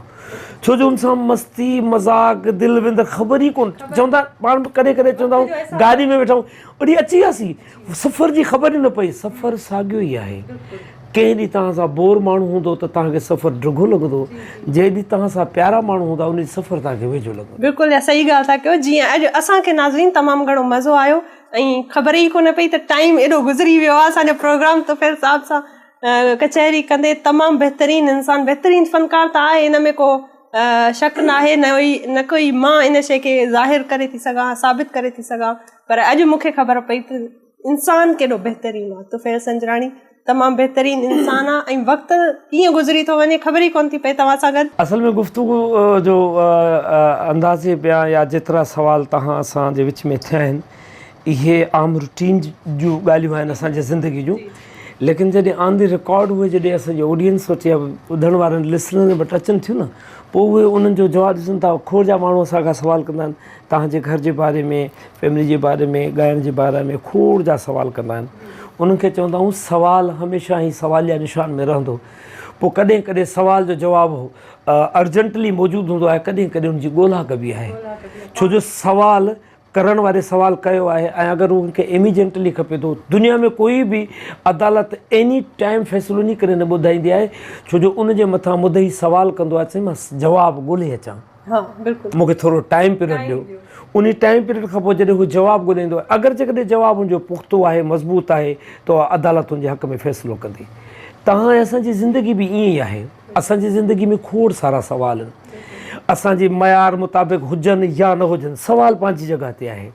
छो जो हुन सां मस्ती मज़ाक दिलि विंद ख़बर ई कोन। चवंदा पाण कॾहिं कॾहिं चवंदा आहियूं गाॾी में वेठा आहियूं, वरी अची वियासीं, सफ़र जी ख़बर ई न पई। सफ़र साॻियो ई आहे, कंहिं ॾींहुं तव्हां सां बोर माण्हू हूंदो त तव्हांखे सफ़र ड्रुगो लॻंदो, जंहिं ॾींहुं तव्हां सां प्यारा माण्हू हूंदा उन सफ़र तव्हांखे वेझो लॻंदो। बिल्कुलु सही ॻाल्हि था कयो। जीअं अॼु असांखे नाज़रीन तमामु घणो मज़ो आयो ऐं ख़बर ई कोन पई त टाइम एॾो गुज़री वियो आहे। असांजो प्रोग्राम त फ़िर साहिब सां कचहरी कंदे तमामु बहितरीनु इंसानु, बहितरीनु फ़नकार त आहे, इन में को शक न आहे, न कोई मां इन शइ खे ज़ाहिर करे थी सघां, साबित करे थी सघां, पर अॼु मूंखे ख़बर पई त इंसानु केॾो बहितरीनु आहे। तुफ़ैल संजराणी तमामु बहितरीनु इंसानु आहे ऐं वक़्तु कीअं गुज़री थो वञे ख़बर ई कोन थी पए तव्हां सां गॾु। असल में गुफ़्तगू जो अंदाज़े पिया या जेतिरा सवाल तव्हां असांजे विच में थिया आहिनि, इहे आम रूटीन जूं ॻाल्हियूं आहिनि असांजे ज़िंदगी जूं, लेकिन जॾहिं ऑन द रिकॉर्ड उहे जॾहिं असांजे ऑडियंस वटि या ॿुधण वारनि लिसनर वटि अचनि थियूं न, पोइ उहे उन्हनि जो जवाबु ॾिसनि था। खोड़ जा माण्हू असांखां सवाल कंदा आहिनि, तव्हांजे घर जे बारे में, फैमिली जे बारे में, ॻाइण जे बारे में खोड़ जा सवाल कंदा आहिनि। उन्हनि खे चवंदा आहियूं सवाल हमेशह ई सवालिया निशान में रहंदो। पोइ कॾहिं कॾहिं सवाल जो जवाबु अर्जेंटली मौजूदु हूंदो आहे, कॾहिं कॾहिं उनजी ॻोल्हा कबी आहे, छो जो सवाल करण वारे सवाल कयो आहे ऐं अगरि उनखे इमीडिएटली खपे थो। दुनिया में कोई बि अदालत एनी टाइम फ़ैसिलो नी करे न ॿुधाईंदी आहे, छो जो उनजे मथां मुदई सवाल कंदो आहे, चई मां जवाबु ॻोल्हे अचां, मूंखे थोरो टाइम पीरियड ॾियो। उन टाइम पीरियड खां पोइ जॾहिं हू जवाबु ॻोल्हींदो आहे, अगरि जेकॾहिं जवाबु हुनजो पुख़्तो आहे, मज़बूत आहे, त अदालत हुनजे हक़ में फ़ैसिलो कंदी। तव्हां असांजी ज़िंदगी बि ईअं ई आहे। असांजी ज़िंदगी में खोड़ सारा सवाल आहिनि, असांजे मयार मुताबिक़ हुजनि या न हुजनि, सवाल पंहिंजी जॻह ते आहे,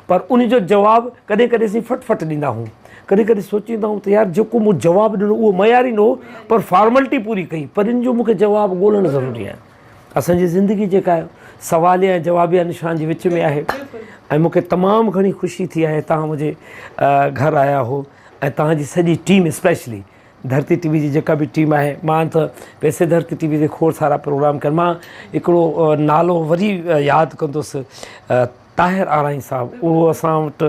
पर उनजो जवाबु कॾहिं कॾहिं असीं फटफट ॾींदा आहियूं। कॾहिं कॾहिं सोचींदा आहियूं त यार जेको मूं जवाबु ॾिनो उहो मयारी न हो, पर फॉर्मेलिटी पूरी कई, पर इन जो मूंखे जवाबु ॻोल्हणु ज़रूरी आहे। असांजी ज़िंदगी जेका आहे सवालिया ऐं जवाबिया निशान जे विच में आहे। ऐं मूंखे तमामु घणी ख़ुशी थी आहे तव्हां मुंहिंजे घर आया हो, ऐं तव्हांजी सॼी टीम स्पेशली धरती टीवी जी जेका बि टीम आहे। मां त वैसे धरती टीवी ते खोड़ सारा प्रोग्राम कनि। मां हिकिड़ो नालो वरी यादि कंदुसि, ताहिर आराई साहिबु, उहो असां वटि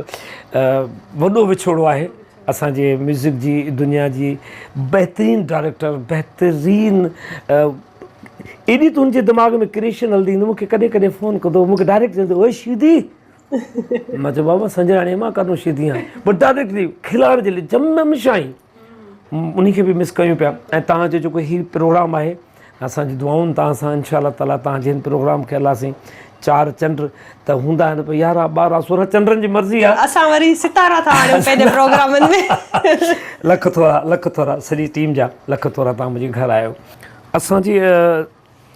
वॾो विछोड़ो आहे असांजे म्यूज़िक जी दुनिया जी बहितरीनु डायरेक्टर, बहितरीनु एॾी त हुनजे दिमाग़ में क्रिएशन हलंदी। मूंखे कॾहिं कॾहिं फ़ोन कंदो, मूंखे डायरेक्ट चवंदो ओए शीदी, मां चयो बाबा संजराणी मां काॾो शीदी आहियां, बट डायरेक्टली खिलाड़ जे लाइ हमेशह ई उनखे बि मिस कयूं पिया। ऐं तव्हांजो जेको हीउ प्रोग्राम आहे, असांजी दुआउनि तव्हां सां इंशाअल्लाह ताला, तव्हां जिन प्रोग्राम खे हलासीं 4 चंड त हूंदा आहिनि, पर 11, 12, 16 चंडनि जी मर्ज़ी आहे। असां वरी सितारा था आणियूं पंहिंजे प्रोग्रामनि में। लख थोरा सॼी टीम जा लख थोरा तव्हां मुंहिंजे घर आहियो। असांजी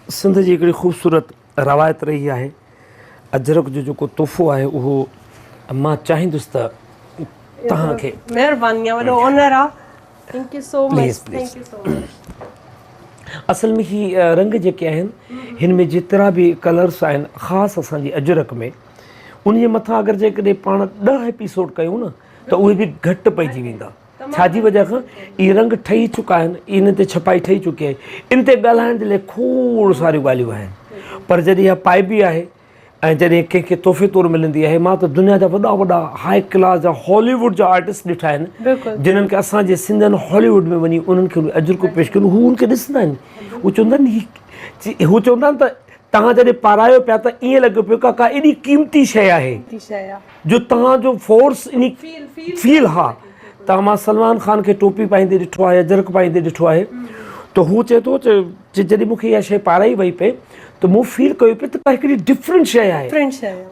सिंध जी हिकिड़ी ख़ूबसूरत रवायत रही आहे, अजरक जो जेको तोहफ़ो आहे उहो मां चाहींदुसि त तव्हांखे महिरबानी आहे, वॾो ऑनर आहे। Thank you so much, Please, please. Thank you so much. असल में ही रंग जेके आहिनि हिन में जेतिरा बि कलर्स आहिनि ख़ासि असांजी अजरक में उन जे मथां अगरि जेकॾहिं पाण 10 एपिसोड कयूं न त उहे बि घटि पइजी वेंदा। छाजी वजह खां इहे रंग ठही चुका आहिनि, इन ते छपाई ठही चुकी आहे, इन ते ॻाल्हाइण जे लाइ खोड़ सारियूं ॻाल्हियूं आहिनि। पर जॾहिं इहा पाइबी आहे ऐं जॾहिं कंहिंखे तोहफ़े तौरु मिलंदी आहे, मां त दुनिया जा वॾा वॾा हाई क्लास जा हॉलीवुड जा आर्टिस्ट ॾिठा आहिनि जिन्हनि खे असांजे सिंधियुनि हॉलीवुड में वञी उन्हनि खे अजरको पेश कयूं, हू उनखे ॾिसंदा आहिनि, हू चवंदा आहिनि हू चवंदा आहिनि त तव्हां जॾहिं पारायो पिया त ईअं लॻे पियो का एॾी क़ीमती शइ आहे जो तव्हांजो फोर्स इन फील। हा, तव्हां मां सलमान ख़ान खे टोपी पाईंदे ॾिठो आहे, अजरक पाईंदे ॾिठो आहे, त हू चए थो जॾहिं मूंखे इहा शइ पाराई वई पए त मूं फील कयो पियो त का हिकिड़ी डिफरेंट शइ आहे।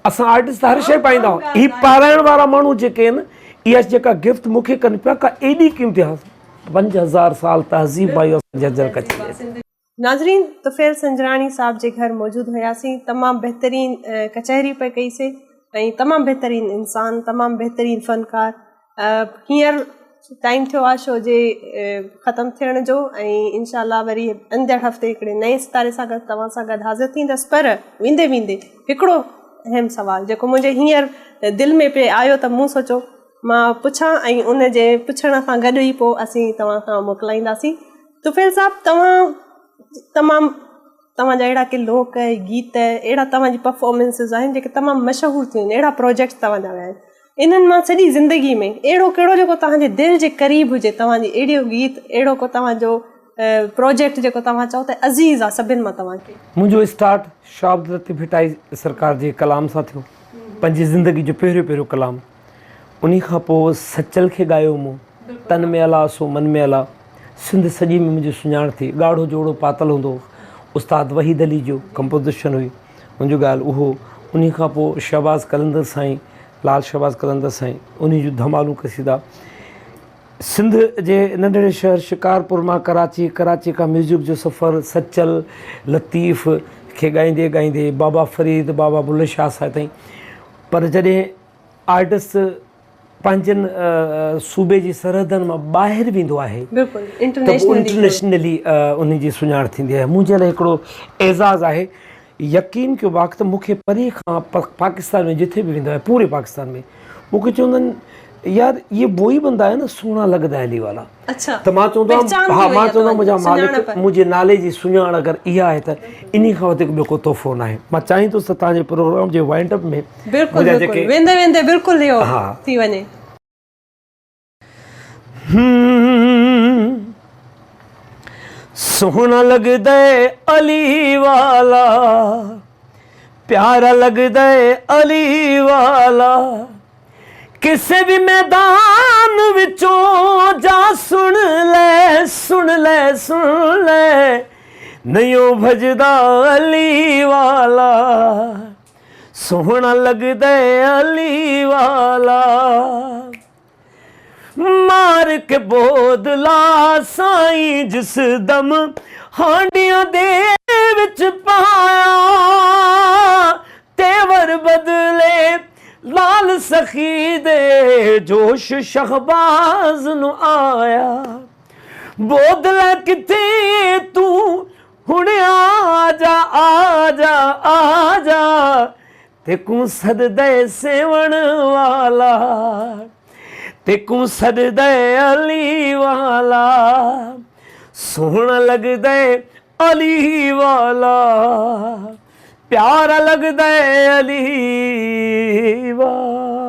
असां आर्टिस्ट आहियूं हर शइ पाईंदा आहियूं, ही पाराइण वारा माण्हू जेके आहिनि इहा जेका गिफ्ट मूंखे कनि पिया का एॾी क़ीमती आहे। 5000 साल तहज़ीब आई अजरक अची। नाज़रीन, तुफ़ैल संजराणी साहब जे घर मौजूदु हुयासीं, तमामु बहितरीन कचहरी पे कईसीं ऐं तमामु बहितरीन इंसान, तमामु बहितरीन फ़नकार। हींअर टाइम थियो आहे शो जे ख़तमु थियण जो ऐं इनशाला वरी ईंदड़ हफ़्ते हिकिड़े नए सितारे सां गॾु तव्हां सां गॾु हाज़िर थींदसि। पर वेंदे वेंदे हिकिड़ो अहम सुवालु जेको मुंहिंजे हींअर दिलि में पे आयो त मूं सोचो मां पुछां ऐं उन जे पुछण सां गॾु ई पोइ असीं तव्हां खां मोकिलाईंदासीं। तुफ़ैल साहब, तव्हांजा अहिड़ा के लोक गीत अहिड़ा तव्हांजी परफॉर्मेंसिस आहिनि जेके तमामु मशहूरु थियूं आहिनि, अहिड़ा प्रोजेक्ट्स तव्हांजा विया आहिनि, इन्हनि मां सॼी ज़िंदगी में अहिड़ो कहिड़ो जेको तव्हांजे दिलि जे क़रीब हुजे, तव्हांजी अहिड़ो गीत, अहिड़ो को तव्हांजो प्रोजेक्ट जेको तव्हां चओ त अज़ीज़ आहे सभिनि मां तव्हांखे? मुंहिंजो स्टार्ट शाह अब्दुल लतीफ़ भिटाई सरकार जे कलाम सां थियो, पंहिंजी ज़िंदगी जो पहिरियों कलाम। उन खां पोइ सचल खे ॻायो मूं, तन में अला सो मन में अला, सिंध सॼी में मुंहिंजी सुञाण थी, ॻाढ़ो जोड़ो पातल हूंदो, उस्ताद वहीद अली जो कंपोज़िशन हुई मुंहिंजो ॻाल्हि उहो। उन खां पोइ शहबाज़ कलंदर साईं, लाल शहबाज़ कलंदर साईं, उन जूं धमालूं क़सीदा। सिंध जे नंढड़े शहर शिकारपुर मां कराची, कराची खां म्यूज़िक जो सफ़र, सचल लतीफ़ खे ॻाईंदे ॻाईंदे बाबा फ़रीद, बाबा बुल्ले शाह साहिब ताईं। पर जॾहिं आर्टिस्ट पंहिंजनि सूबे जी सरहदनि मां ॿाहिरि वेंदो आहे त इंटरनेशनली उन जी सुञाण थींदी आहे। मुंहिंजे लाइ हिकिड़ो एज़ाज़ु आहे, यकीन कयो वक़्तु मूंखे परे खां पाकिस्तान में जिथे बि वेंदो आहे, पूरे पाकिस्तान में मूंखे चवंदा आहिनि यार ये वो ही बंदा है ना सोना लगदा है अली वाला। अच्छा, त मां चवंदो आहियां हा, मां चवंदो आहियां मुंहिंजा मालिक मुंहिंजे नाले जी सुञाण अगरि इहा आहे त इन खां वधीक ॿियो को तोहफ़ो न आहे। मां चाहींदुसि त तव्हांजे प्रोग्राम जे वाइंड अप में वेंदे वेंदे बिल्कुलु इहो थी वञे। सोहना लगदा है अली वाला, प्यारा लगदा है अली वाला, किसे भी मैदान विचों जा सुन ले सुन ले सुन ले, नहीं भजदा अली वाला, सोहना लगदा है अली वाला। मार के बोदला साईं जिस दम हांडियां दे विच पाया, तेवर बदले लाल सखी दे जोश शहबाज नु आया, बोदला किथे तू हुणे आजा आजा आजा, तेकू सददे सेवण वाला, तेकू सददे अली वाला, सोहना लगदे अली वाला, प्यारा लगदा है अली वाला।